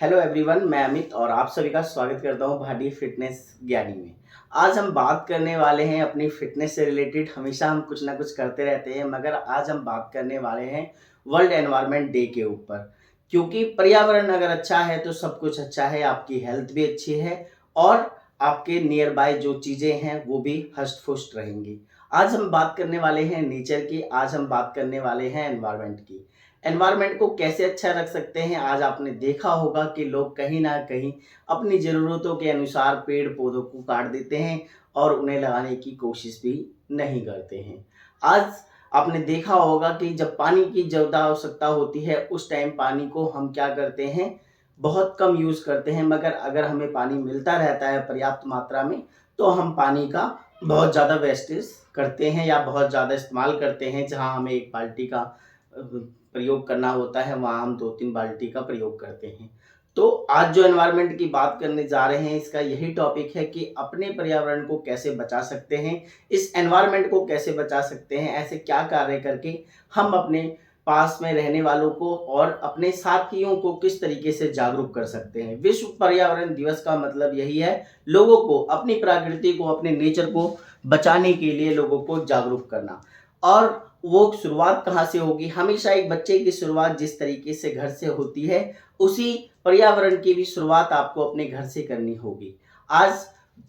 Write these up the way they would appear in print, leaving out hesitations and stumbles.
Hello everyone, मैं अमित और आप सभी का स्वागत करता हूं भाटी फिटनेस ज्ञानी में। आज हम बात करने वाले हैं अपनी फिटनेस से रिलेटेड। हमेशा हम कुछ ना कुछ करते रहते हैं, मगर आज हम बात करने वाले हैं वर्ल्ड एनवायरनमेंट डे के ऊपर। क्योंकि पर्यावरण अगर अच्छा है तो सब कुछ अच्छा है, आपकी हेल्थ भी अच्छी है और आपके नियर बाय जो चीज़ें हैं वो भी हष्ट पुष्ट रहेंगी। आज हम बात करने वाले हैं नेचर की, आज हम बात करने वाले हैं एनवायरनमेंट की। एनवायरनमेंट को कैसे अच्छा रख सकते हैं। आज आपने देखा होगा कि लोग कहीं ना कहीं अपनी ज़रूरतों के अनुसार पेड़ पौधों को काट देते हैं और उन्हें लगाने की कोशिश भी नहीं करते हैं। आज आपने देखा होगा कि जब पानी की ज़्यादा आवश्यकता होती है उस टाइम पानी को हम क्या करते हैं, बहुत कम यूज़ करते हैं। मगर अगर हमें पानी मिलता रहता है पर्याप्त मात्रा में तो हम पानी का बहुत ज़्यादा वेस्टेज करते हैं या बहुत ज़्यादा इस्तेमाल करते हैं। जहाँ हमें एक बाल्टी का प्रयोग करना होता है वहाँ हम 2-3 बाल्टी का प्रयोग करते हैं। तो आज जो एनवायरनमेंट की बात करने जा रहे हैं इसका यही टॉपिक है कि अपने पर्यावरण को कैसे बचा सकते हैं, इस एनवायरनमेंट को कैसे बचा सकते हैं, ऐसे क्या कार्य करके हम अपने पास में रहने वालों को और अपने साथियों को किस तरीके से जागरूक कर सकते हैं। विश्व पर्यावरण दिवस का मतलब यही है, लोगों को अपनी प्रकृति को, अपने नेचर को बचाने के लिए लोगों को जागरूक करना। और वो शुरुआत कहाँ से होगी? हमेशा एक बच्चे की शुरुआत जिस तरीके से घर से होती है, उसी पर्यावरण की भी शुरुआत आपको अपने घर से करनी होगी। आज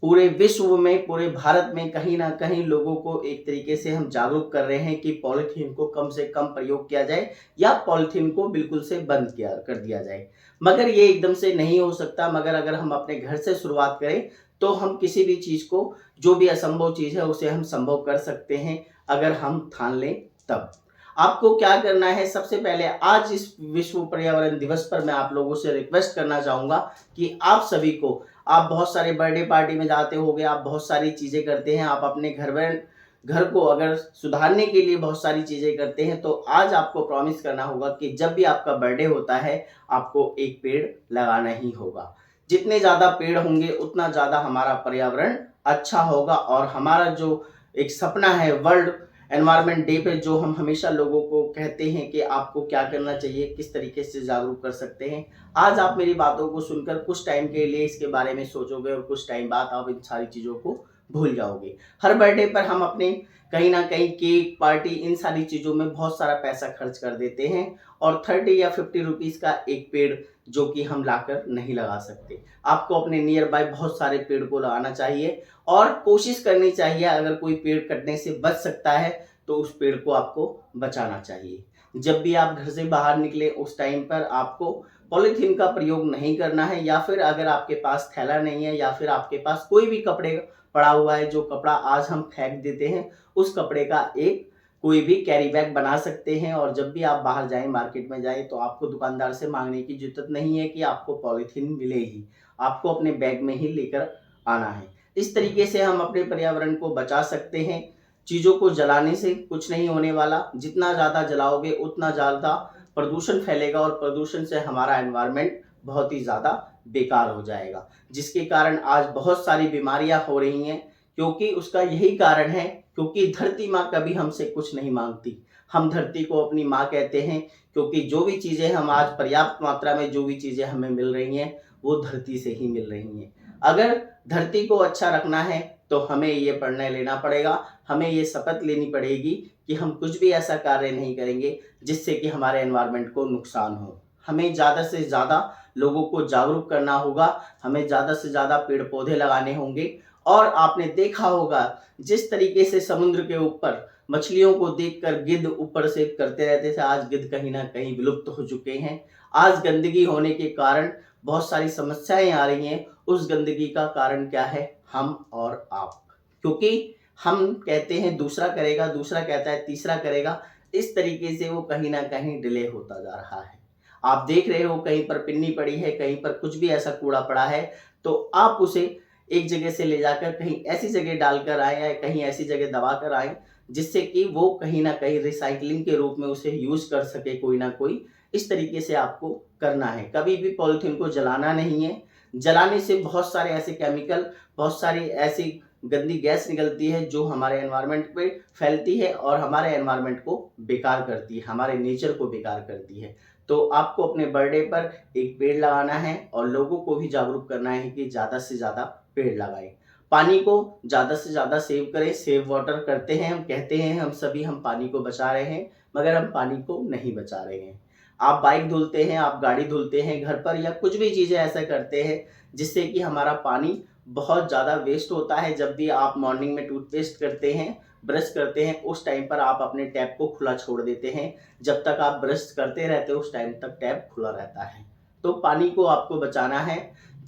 पूरे विश्व में, पूरे भारत में कहीं न कहीं लोगों को एक तरीके से हम जागरूक कर रहे हैं कि पॉलीथीन को कम से कम प्रयोग किया जाए या पॉलीथीन को बिल्कुल से बंद किया कर दिया जाए। मगर ये एकदम से नहीं हो सकता, मगर अगर हम अपने घर से शुरुआत करें, तो हम किसी भी चीज़ को, जो भी असंभव चीज़ है, उसे हम संभव कर सकते हैं, अगर हम ठान लें तब। आपको क्या करना है, सबसे पहले आज इस विश्व पर्यावरण दिवस पर मैं आप लोगों से रिक्वेस्ट करना चाहूँगा कि आप सभी को, आप बहुत सारे बर्थडे पार्टी में जाते होंगे, आप बहुत सारी चीज़ें करते हैं, आप अपने घर को अगर सुधारने के लिए बहुत सारी चीज़ें करते हैं, तो आज आपको प्रॉमिस करना होगा कि जब भी आपका बर्थडे होता है, आपको एक पेड़ लगाना ही होगा। जितने ज़्यादा पेड़ होंगे, उतना ज़्यादा हमारा पर्यावरण अच्छा होगा और हमारा जो एक सपना है वर्ल्ड एनवायरनमेंट डे पे, जो हम हमेशा लोगों को कहते हैं कि आपको क्या करना चाहिए, किस तरीके से जागरूक कर सकते हैं। आज आप मेरी बातों को सुनकर कुछ टाइम के लिए इसके बारे में सोचोगे और कुछ टाइम बाद आप इन सारी चीज़ों को भूल जाओगे। हर बर्थडे पर हम अपने कहीं न कहीं केक, पार्टी, इन सारी चीज़ों में बहुत सारा पैसा खर्च कर देते हैं और 30 या 50 रुपीज़ का एक पेड़ जो कि हम लाकर नहीं लगा सकते। आपको अपने नियर बाय बहुत सारे पेड़ को लगाना चाहिए और कोशिश करनी चाहिए, अगर कोई पेड़ कटने से बच सकता है तो उस पेड़ को आपको बचाना चाहिए। जब भी आप घर से बाहर निकले उस टाइम पर आपको पॉलीथीन का प्रयोग नहीं करना है, या फिर अगर आपके पास थैला नहीं है या फिर आपके पास कोई भी कपड़े पड़ा हुआ है, जो कपड़ा आज हम फेंक देते हैं, उस कपड़े का एक कोई भी कैरी बैग बना सकते हैं। और जब भी आप बाहर जाएँ, मार्केट में जाएँ, तो आपको दुकानदार से माँगने की ज़रूरत नहीं है कि आपको पॉलीथीन मिले ही। आपको अपने बैग में ही लेकर आना है। इस तरीके से हम अपने पर्यावरण को बचा सकते हैं। चीज़ों को जलाने से कुछ नहीं होने वाला, जितना ज़्यादा जलाओगे उतना ज़्यादा प्रदूषण फैलेगा और प्रदूषण से हमारा एनवायरनमेंट बहुत ही ज़्यादा बेकार हो जाएगा, जिसके कारण आज बहुत सारी बीमारियां हो रही हैं। क्योंकि उसका यही कारण है, क्योंकि धरती माँ कभी हमसे कुछ नहीं मांगती। हम धरती को अपनी माँ कहते हैं, क्योंकि जो भी चीज़ें हम आज पर्याप्त मात्रा में, जो भी चीज़ें हमें मिल रही हैं, वो धरती से ही मिल रही हैं। अगर धरती को अच्छा रखना है तो हमें ये निर्णय लेना पड़ेगा, हमें ये शपथ लेनी पड़ेगी कि हम कुछ भी ऐसा कार्य नहीं करेंगे जिससे कि हमारे एनवायरनमेंट को नुकसान हो। हमें ज़्यादा से ज़्यादा लोगों को जागरूक करना होगा, हमें ज़्यादा से ज़्यादा पेड़ पौधे लगाने होंगे। और आपने देखा होगा जिस तरीके से समुद्र के ऊपर मछलियों को देखकर गिद्ध ऊपर से करते रहते थे, आज गिद्ध कहीं ना कहीं विलुप्त हो चुके हैं। आज गंदगी होने के कारण बहुत सारी समस्याएं आ रही हैं। उस गंदगी का कारण क्या है? हम और आप। क्योंकि हम कहते हैं दूसरा करेगा, दूसरा कहता है तीसरा करेगा, इस तरीके से वो कहीं ना कहीं डिले होता जा रहा है। आप देख रहे हो कहीं पर पिन्नी पड़ी है, कहीं पर कुछ भी ऐसा कूड़ा पड़ा है, तो आप उसे एक जगह से ले जाकर कहीं ऐसी जगह डालकर आए या कहीं ऐसी जगह दबा कर आए, जिससे कि वो कहीं ना कहीं रिसाइकलिंग के रूप में उसे यूज कर सके कोई ना कोई। इस तरीके से आपको करना है। कभी भी पॉलिथीन को जलाना नहीं है। जलाने से बहुत सारे ऐसे केमिकल, बहुत सारी ऐसी गंदी गैस निकलती है जो हमारे एनवायरनमेंट पे फैलती है और हमारे एनवायरनमेंट को बेकार करती है, हमारे नेचर को बेकार करती है। तो आपको अपने बर्थडे पर एक पेड़ लगाना है और लोगों को भी जागरूक करना है कि ज़्यादा से ज़्यादा पेड़ लगाएं। पानी को ज़्यादा से ज़्यादा सेव करें, सेव वाटर करते हैं हम, कहते हैं हम सभी हम पानी को बचा रहे हैं, मगर हम पानी को नहीं बचा रहे हैं। आप बाइक धुलते हैं, आप गाड़ी धुलते हैं घर पर, या कुछ भी चीज़ें ऐसा करते हैं जिससे कि हमारा पानी बहुत ज़्यादा वेस्ट होता है। जब भी आप मॉर्निंग में टूथपेस्ट करते हैं, ब्रश करते हैं, उस टाइम पर आप अपने टैप को खुला छोड़ देते हैं। जब तक आप ब्रश करते रहते हो उस टाइम तक टैप खुला रहता है। तो पानी को आपको बचाना है,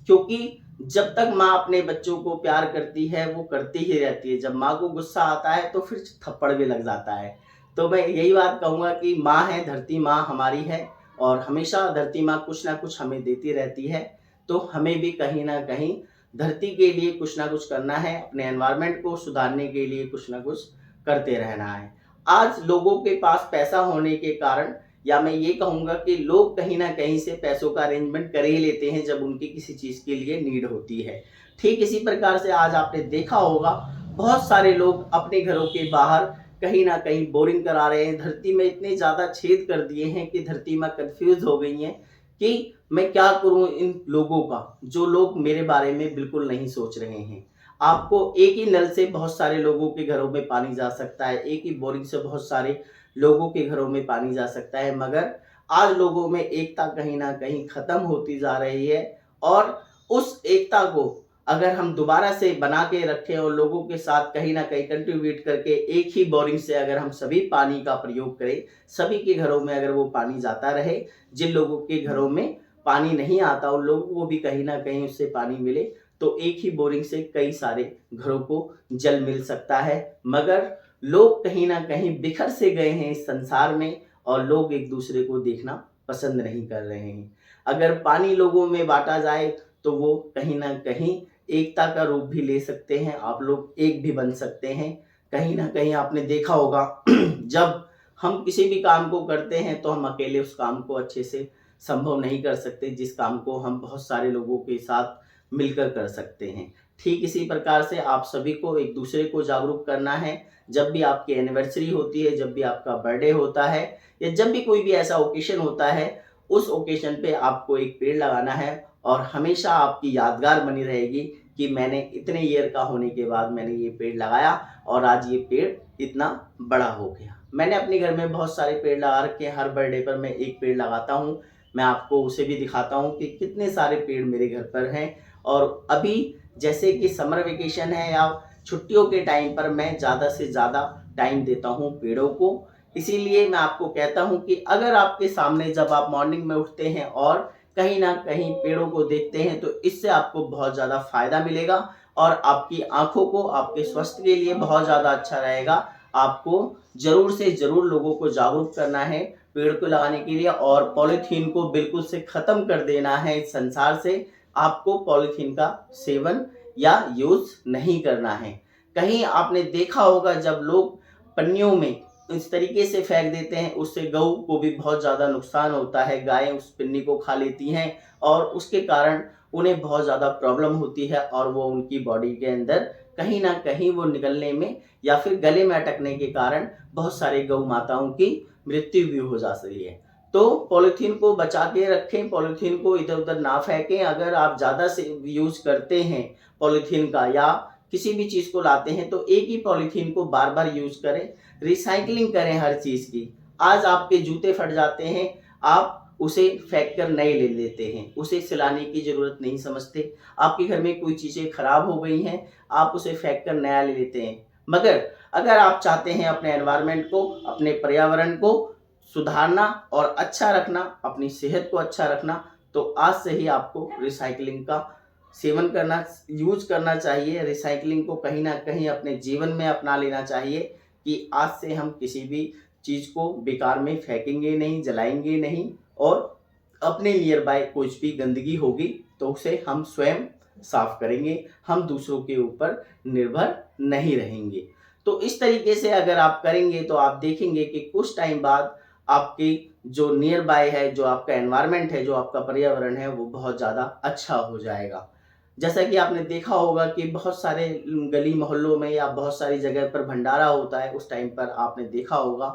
क्योंकि जब तक माँ अपने बच्चों को प्यार करती है वो करती ही रहती है। जब माँ को गुस्सा आता है तो फिर थप्पड़ भी लग जाता है। तो मैं यही बात कहूँगा कि माँ है, धरती माँ हमारी है और हमेशा धरती माँ कुछ ना कुछ हमें देती रहती है। तो हमें भी कहीं न कहीं धरती के लिए कुछ ना कुछ करना है, अपने एनवायरनमेंट को सुधारने के लिए कुछ ना कुछ करते रहना है। आज लोगों के पास पैसा होने के कारण, या मैं ये कहूँगा कि लोग कहीं न कहीं से पैसों का अरेंजमेंट कर ही लेते हैं जब उनकी किसी चीज़ के लिए नीड होती है। ठीक इसी प्रकार से आज आपने देखा होगा बहुत सारे लोग अपने घरों के बाहर कहीं न कहीं बोरिंग करा रहे हैं। धरती में इतने ज़्यादा छेद कर दिए हैं कि धरती माँ कन्फ्यूज़ हो गई हैं कि मैं क्या करूँ इन लोगों का, जो लोग मेरे बारे में बिल्कुल नहीं सोच रहे हैं। आपको एक ही नल से बहुत सारे लोगों के घरों में पानी जा सकता है, एक ही बोरिंग से बहुत सारे लोगों के घरों में पानी जा सकता है, मगर आज लोगों में एकता कहीं न कहीं खत्म होती जा रही है। और उस एकता को अगर हम दोबारा से बना के रखें और लोगों के साथ कहीं न कहीं कंट्रीब्यूट करके एक ही बोरिंग से अगर हम सभी पानी का प्रयोग करें, सभी के घरों में अगर वो पानी जाता रहे, जिन लोगों के घरों में पानी नहीं आता उन लोगों को भी कहीं न कहीं उससे पानी मिले, तो एक ही बोरिंग से कई सारे घरों को जल मिल सकता है। मगर लोग कहीं न कहीं बिखर से गए हैं इस संसार में और लोग एक-दूसरे को देखना पसंद नहीं कर रहे हैं। अगर पानी लोगों में बाँटा जाए तो वो कहीं न कहीं एकता का रूप भी ले सकते हैं, आप लोग एक भी बन सकते हैं। कहीं न कहीं आपने देखा होगा जब हम किसी भी काम को करते हैं तो हम अकेले उस काम को अच्छे से संभव नहीं कर सकते, जिस काम को हम बहुत सारे लोगों के साथ मिलकर कर सकते हैं। ठीक इसी प्रकार से आप सभी को एक-दूसरे को जागरूक करना है। जब भी आपकी एनिवर्सरी होती है, जब भी आपका बर्थडे होता है या जब भी कोई भी ऐसा ओकेशन होता है, उस ओकेशन पे आपको एक पेड़ लगाना है और हमेशा आपकी यादगार बनी रहेगी कि मैंने इतने ईयर का होने के बाद मैंने ये पेड़ लगाया और आज ये पेड़ इतना बड़ा हो गया। मैंने अपने घर में बहुत सारे पेड़ लगा रखे हैं, हर बर्थडे पर मैं एक पेड़ लगाता हूँ। मैं आपको उसे भी दिखाता हूँ कि कितने सारे पेड़ मेरे घर पर हैं। और अभी जैसे कि समर वेकेशन है या छुट्टियों के टाइम पर मैं ज़्यादा से ज़्यादा टाइम देता हूँ पेड़ों को। इसीलिए मैं आपको कहता हूँ कि अगर आपके सामने जब आप मॉर्निंग में उठते हैं और कहीं न कहीं पेड़ों को देखते हैं तो इससे आपको बहुत ज़्यादा फ़ायदा मिलेगा और आपकी आँखों को, आपके स्वास्थ्य के लिए बहुत ज़्यादा अच्छा रहेगा। आपको ज़रूर से ज़रूर लोगों को जागरूक करना है पेड़ को लगाने के लिए और पॉलीथीन को बिल्कुल से ख़त्म कर देना है इस संसार से। आपको पॉलीथीन का सेवन या यूज़ नहीं करना है। कहीं आपने देखा होगा जब लोग पन्नियों में इस तरीके से फेंक देते हैं, उससे गऊ को भी बहुत ज़्यादा नुकसान होता है। गायें उस पन्नी को खा लेती हैं और उसके कारण उन्हें बहुत ज़्यादा प्रॉब्लम होती है और वो उनकी बॉडी के अंदर कहीं न कहीं वो निकलने में या फिर गले में अटकने के कारण बहुत सारे गऊ माताओं की मृत्यु भी हो जा रही है। तो पॉलीथीन को बचा के रखें, पॉलीथीन को इधर-उधर ना फेंकें। अगर आप ज़्यादा से यूज़ करते हैं पॉलीथीन का या किसी भी चीज़ को लाते हैं तो एक ही पॉलीथीन को बार-बार यूज़ करें, रिसाइक्लिंग करें हर चीज़ की। आज आपके जूते फट जाते हैं, आप उसे फेंक कर नए ले लेते हैं, उसे सिलाने की ज़रूरत नहीं समझते। आपके घर में कोई चीज़ें खराब हो गई हैं, आप उसे फेंक कर नया ले लेते हैं। मगर अगर आप चाहते हैं अपने एनवायरनमेंट को, अपने पर्यावरण को सुधारना और अच्छा रखना, अपनी सेहत को अच्छा रखना, तो आज से ही आपको रिसाइक्लिंग का सेवन करना, यूज़ करना चाहिए। रिसाइक्लिंग को कहीं न कहीं अपने जीवन में अपना लेना चाहिए कि आज से हम किसी भी चीज़ को बेकार में फेंकेंगे नहीं, जलाएँगे नहीं और अपने नियर बाय कुछ भी गंदगी होगी तो उसे हम स्वयं साफ़ करेंगे, हम दूसरों के ऊपर निर्भर नहीं रहेंगे। तो इस तरीके से अगर आप करेंगे तो आप देखेंगे कि कुछ टाइम बाद आपकी जो नियर बाय है, जो आपका एनवायरनमेंट है, जो आपका पर्यावरण है, वो बहुत ज़्यादा अच्छा हो जाएगा। जैसा कि आपने देखा होगा कि बहुत सारे गली मोहल्लों में या बहुत सारी जगह पर भंडारा होता है, उस टाइम पर आपने देखा होगा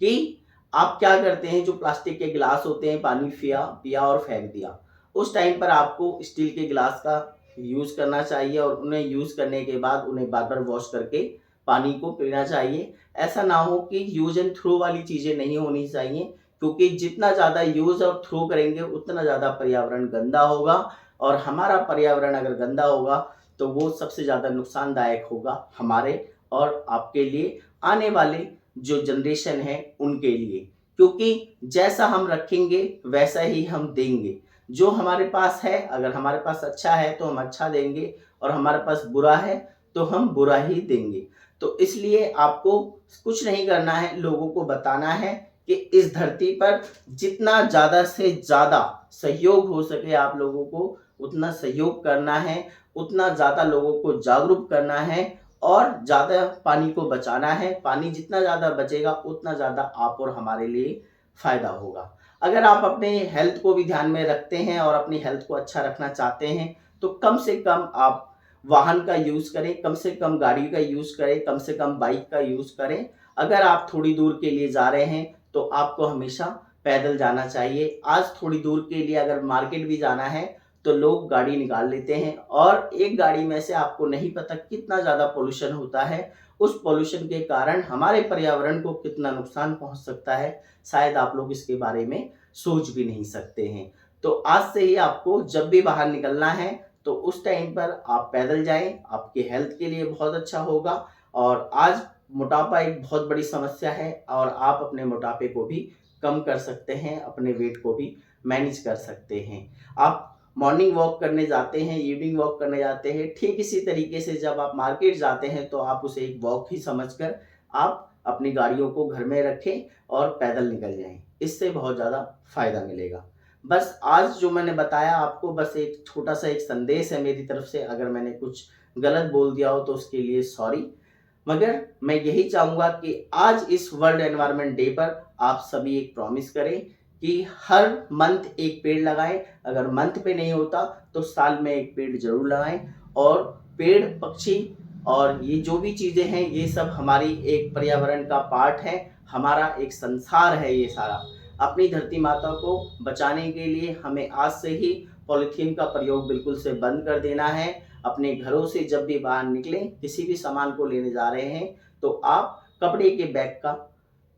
कि आप क्या करते हैं, जो प्लास्टिक के गिलास होते हैं, पानी पिया पिया और फेंक दिया। उस टाइम पर आपको स्टील के गिलास का यूज़ करना चाहिए और उन्हें यूज़ करने के बाद उन्हें बार-बार वॉश करके पानी को पीना चाहिए। ऐसा ना हो कि यूज़ एंड थ्रो वाली चीज़ें नहीं होनी चाहिए, क्योंकि जितना ज़्यादा यूज़ और थ्रो करेंगे उतना ज़्यादा पर्यावरण गंदा होगा, और हमारा पर्यावरण अगर गंदा होगा तो वो सबसे ज़्यादा नुकसानदायक होगा हमारे और आपके लिए, आने वाले जो जनरेशन है उनके लिए। क्योंकि जैसा हम रखेंगे वैसा ही हम देंगे। जो हमारे पास है, अगर हमारे पास अच्छा है तो हम अच्छा देंगे, और हमारे पास बुरा है तो हम बुरा ही देंगे। तो इसलिए आपको कुछ नहीं करना है, लोगों को बताना है कि इस धरती पर जितना ज़्यादा से ज़्यादा सहयोग हो सके आप लोगों को उतना सहयोग करना है, उतना ज़्यादा लोगों को जागरूक करना है और ज़्यादा पानी को बचाना है। पानी जितना ज़्यादा बचेगा उतना ज़्यादा आप और हमारे लिए फ़ायदा होगा। अगर आप अपने हेल्थ को भी ध्यान में रखते हैं और अपनी हेल्थ को अच्छा रखना चाहते हैं, तो कम से कम आप वाहन का यूज़ करें, कम से कम गाड़ी का यूज़ करें, कम से कम बाइक का यूज़ करें। अगर आप थोड़ी दूर के लिए जा रहे हैं, तो आपको हमेशा पैदल जाना चाहिए। आज थोड़ी दूर के लिए अगर मार्केट भी जाना है, तो लोग गाड़ी निकाल लेते हैं और एक गाड़ी में से आपको नहीं पता कितना ज़्यादा पॉल्यूशन होता है। उस पॉल्यूशन के कारण हमारे पर्यावरण को कितना नुकसान पहुँच सकता है, शायद आप लोग इसके बारे में सोच भी नहीं सकते हैं। तो आज से ही आपको जब भी बाहर निकलना है, तो उस टाइम पर आप पैदल जाएँ, आपके हेल्थ के लिए बहुत अच्छा होगा। और आज मोटापा एक बहुत बड़ी समस्या है और आप अपने मोटापे को भी कम कर सकते हैं, अपने वेट को भी मैनेज कर सकते हैं। आप मॉर्निंग वॉक करने जाते हैं, इवनिंग वॉक करने जाते हैं, ठीक इसी तरीके से जब आप मार्केट जाते हैं तो आप उसे एक वॉक ही समझकर आप अपनी गाड़ियों को घर में रखें और पैदल निकल जाएँ। इससे बहुत ज़्यादा फ़ायदा मिलेगा। बस आज जो मैंने बताया आपको, बस एक छोटा-सा एक संदेश है मेरी तरफ से। अगर मैंने कुछ गलत बोल दिया हो तो उसके लिए सॉरी। मगर मैं यही चाहूँगा कि आज इस वर्ल्ड एनवायरनमेंट डे पर आप सभी एक प्रॉमिस करें कि हर मंथ एक पेड़ लगाएँ। अगर मंथ पे नहीं होता तो साल में एक पेड़ ज़रूर लगाएँ। और पेड़, पक्षी और ये जो भी चीज़ें हैं, ये सब हमारी एक पर्यावरण का पार्ट है, हमारा एक संसार है ये सारा। अपनी धरती माता को बचाने के लिए हमें आज से ही पॉलीथीन का प्रयोग बिल्कुल से बंद कर देना है। अपने घरों से जब भी बाहर निकलें, किसी भी सामान को लेने जा रहे हैं, तो आप कपड़े के बैग का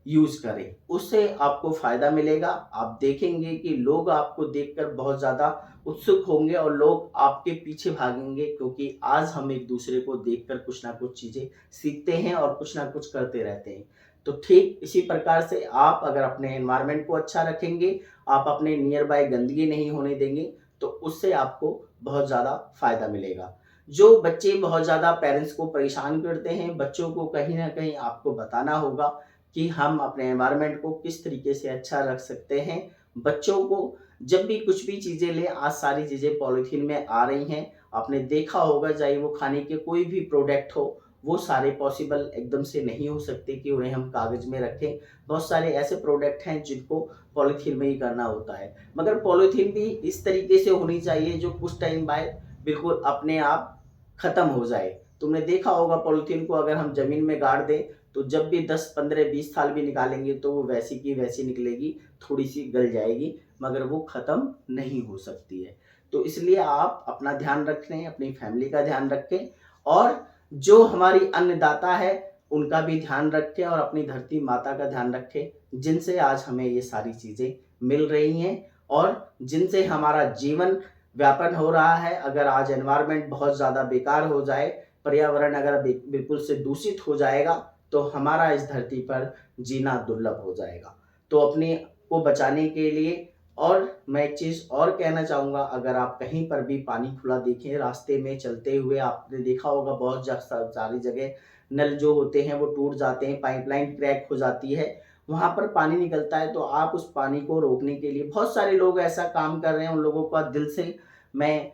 यूज़ करें। उससे आपको फ़ायदा मिलेगा। आप देखेंगे कि लोग आपको देखकर बहुत ज़्यादा उत्सुक होंगे और लोग आपके पीछे भागेंगे, क्योंकि आज हम एक-दूसरे को देखकर कुछ ना कुछ चीज़ें सीखते हैं और कुछ ना कुछ करते रहते हैं। तो ठीक इसी प्रकार से आप अगर अपने एनवायरनमेंट को अच्छा रखेंगे, आप अपने नियर बाय गंदगी नहीं होने देंगे, तो उससे आपको बहुत ज़्यादा फ़ायदा मिलेगा। जो बच्चे बहुत ज़्यादा पेरेंट्स को परेशान करते हैं, बच्चों को कहीं न कहीं आपको बताना होगा कि हम अपने एनवायरनमेंट को किस तरीके से अच्छा रख सकते हैं। बच्चों को जब भी कुछ भी चीज़ें लें, आज सारी चीज़ें पॉलीथीन में आ रही हैं। आपने देखा होगा, चाहे वो खाने के कोई भी प्रोडक्ट हो, वो सारे पॉसिबल एकदम से नहीं हो सकते कि उन्हें हम कागज़ में रखें। बहुत सारे ऐसे प्रोडक्ट हैं जिनको पॉलीथीन में ही करना होता है। मगर पॉलीथीन भी इस तरीके से होनी चाहिए जो कुछ टाइम बाद बिल्कुल अपने आप खत्म हो जाए। तुमने देखा होगा, पॉलीथीन को अगर हम ज़मीन में गाड़ दें, तो जब भी 10, 15, 20 साल भी निकालेंगे तो वो वैसी की वैसी निकलेगी, थोड़ी-सी गल जाएगी, मगर वो ख़त्म नहीं हो सकती है। तो इसलिए आप अपना ध्यान रखें, अपनी फैमिली का ध्यान रखें और जो हमारी अन्नदाता है, उनका भी ध्यान रखें और अपनी धरती माता का ध्यान रखें, जिनसे आज हमें ये सारी चीज़ें मिल रही हैं और जिनसे हमारा जीवन व्यापन हो रहा है। अगर आज एनवायरनमेंट बहुत ज़्यादा बेकार हो जाए, पर्यावरण अगर बिल्कुल से दूषित हो जाएगा, तो हमारा इस धरती पर जीना दुर्लभ हो जाएगा। तो अपने को बचाने के लिए, और मैं एक चीज़ और कहना चाहूँगा, अगर आप कहीं पर भी पानी खुला देखें, रास्ते में चलते हुए आपने देखा होगा, बहुत सारी जगह नल जो होते हैं वो टूट जाते हैं, पाइपलाइन क्रैक हो जाती है, वहाँ पर पानी निकलता है। तो आप उस पानी को रोकने के लिए, बहुत सारे लोग ऐसा काम कर रहे हैं, उन लोगों का दिल से मैं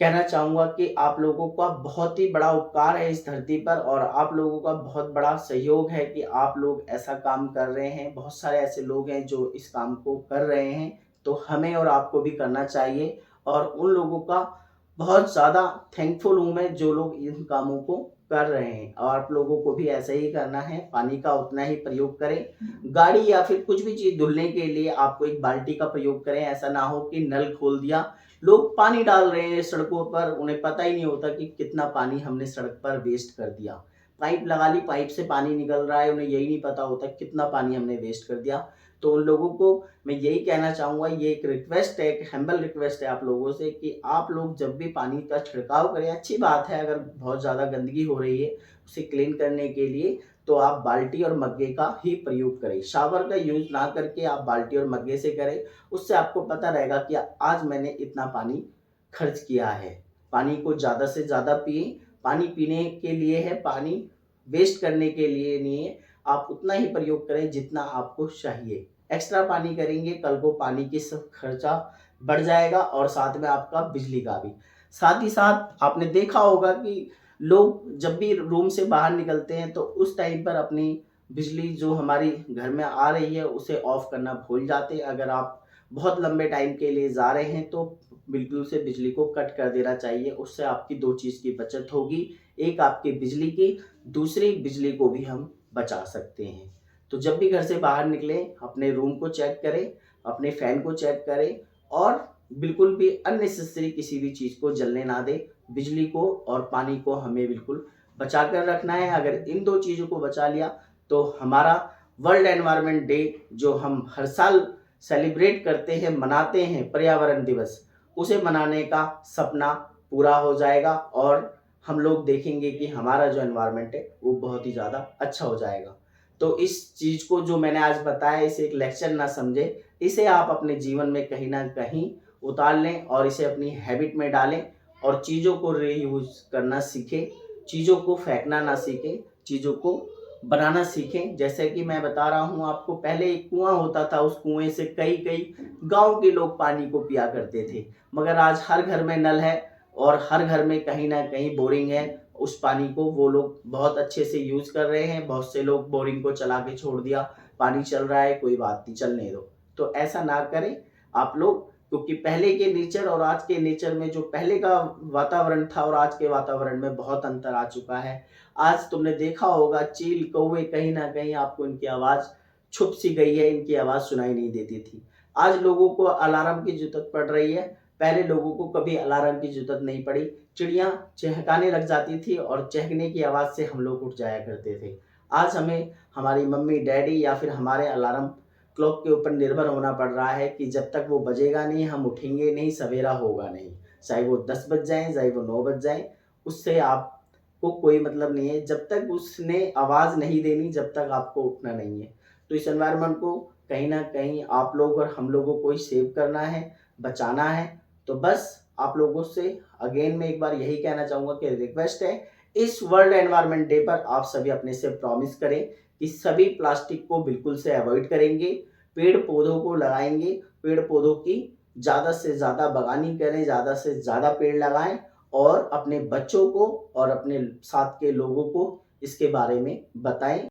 कहना चाहूँगा कि आप लोगों का बहुत ही बड़ा उपकार है इस धरती पर, और आप लोगों का बहुत बड़ा सहयोग है कि आप लोग ऐसा काम कर रहे हैं। बहुत सारे ऐसे लोग हैं जो इस काम को कर रहे हैं, तो हमें और आपको भी करना चाहिए और उन लोगों का बहुत ज़्यादा थैंकफुल हूँ मैं जो लोग इन कामों को कर रहे हैं, और आप लोगों को भी ऐसा ही करना है, पानी का उतना ही प्रयोग करें। गाड़ी या फिर कुछ भी चीज़ धुलने के लिए आपको एक बाल्टी का प्रयोग करें, ऐसा ना हो कि नल खोल दिया, लोग पानी डाल रहे हैं सड़कों पर, उन्हें पता ही नहीं होता कि कितना पानी हमने सड़क पर वेस्ट कर दिया। पाइप लगा ली, पाइप से पानी निकल रहा है, उन्हें यही नहीं पता होता कितना पानी हमने वेस्ट कर दिया। तो उन लोगों को मैं यही कहना चाहूँगा, ये एक रिक्वेस्ट है, एक हम्बल रिक्वेस्ट है आप लोगों से कि आप लोग जब भी पानी का छिड़काव करें, अच्छी बात है अगर बहुत ज़्यादा गंदगी हो रही है, उसे क्लीन करने के लिए तो आप बाल्टी और मग्गे का ही प्रयोग करें। शावर का यूज़ ना करके आप बाल्टी और मग्गे से करें, उससे आपको पता रहेगा कि आज मैंने इतना पानी खर्च किया है। पानी को ज़्यादा से ज़्यादा पिएँ, पानी पीने के लिए है, पानी वेस्ट करने के लिए नहीं है। आप उतना ही प्रयोग करें जितना आपको चाहिए। एक्स्ट्रा पानी करेंगे, कल को पानी की सब खर्चा बढ़ जाएगा और साथ में आपका बिजली का भी। साथ ही साथ आपने देखा होगा कि लोग जब भी रूम से बाहर निकलते हैं तो उस टाइम पर अपनी बिजली जो हमारी घर में आ रही है उसे ऑफ करना भूल जाते हैं। अगर आप बहुत लंबे टाइम के लिए जा रहे हैं तो बिल्कुल से बिजली को कट कर देना चाहिए। उससे आपकी 2 चीज़ की बचत होगी, एक आपकी बिजली की, दूसरी बिजली को भी हम बचा सकते हैं। तो जब भी घर से बाहर निकलें, अपने रूम को चेक करें, अपने फ़ैन को चेक करें और बिल्कुल भी अननेसेसरी किसी भी चीज़ को जलने ना दें। बिजली को और पानी को हमें बिल्कुल बचा कर रखना है। अगर इन 2 चीज़ों को बचा लिया तो हमारा वर्ल्ड एनवायरनमेंट डे जो हम हर साल सेलिब्रेट करते हैं, मनाते हैं, पर्यावरण दिवस, उसे मनाने का सपना पूरा हो जाएगा और हम लोग देखेंगे कि हमारा जो एनवायरनमेंट है वो बहुत ही ज़्यादा अच्छा हो जाएगा। तो इस चीज़ को जो मैंने आज बताया इसे एक लेक्चर ना समझें, इसे आप अपने जीवन में कहीं न कहीं उतार लें और इसे अपनी हैबिट में डालें और चीज़ों को रीयूज़ करना सीखें, चीज़ों को फेंकना ना सीखें, चीज़ों को बनाना सीखें। जैसे कि मैं बता रहा हूँ आपको, पहले एक कुआँ होता था, उस कुएँ से कई-कई गाँव के लोग पानी को पिया करते थे। मगर आज हर घर में नल है और हर घर में कहीं न कहीं बोरिंग है। उस पानी को वो लोग बहुत अच्छे से यूज़ कर रहे हैं। बहुत से लोग बोरिंग को चला के छोड़ दिया, पानी चल रहा है, कोई बात नहीं, चलने दो। तो ऐसा ना करें आप लोग, क्योंकि पहले के नेचर और आज के नेचर में जो पहले का वातावरण था और आज के वातावरण में बहुत अंतर आ चुका है। आज तुमने देखा होगा चील, कौवे, कहीं न कहीं आपको इनकी आवाज़ छुप सी गई है, इनकी आवाज़ सुनाई नहीं देती थी। आज लोगों को अलार्म की ज़रूरत पड़ रही है, पहले लोगों को कभी अलार्म की ज़रूरत नहीं पड़ी। चिड़ियाँ चहकाने लग जाती थी और चहकने की आवाज़ से हम लोग उठ जाया करते थे। आज हमें हमारी मम्मी-डैडी या फिर हमारे अलार्म क्लॉक के ऊपर निर्भर होना पड़ रहा है कि जब तक वो बजेगा नहीं, हम उठेंगे नहीं, सवेरा होगा नहीं। चाहे वो 10 बज जाएँ, चाहे वो 9 बज जाएँ, उससे आपको कोई मतलब नहीं है। जब तक उसने आवाज़ नहीं देनी, जब तक आपको उठना नहीं है। तो इस एनवायरनमेंट को कहीं न कहीं आप लोग और हम लोगों को ही सेव करना है, बचाना है। तो बस आप लोगों से अगेन मैं एक बार यही कहना चाहूँगा कि रिक्वेस्ट है, इस वर्ल्ड एनवायरनमेंट डे पर आप सभी अपने से प्रॉमिस करें कि सभी प्लास्टिक को बिल्कुल से अवॉइड करेंगे, पेड़-पौधों को लगाएँगे, पेड़-पौधों की ज़्यादा से ज़्यादा बगानी करें, ज़्यादा से ज़्यादा पेड़ लगाएँ और अपने बच्चों को और अपने साथ के लोगों को इसके बारे में बताएँ।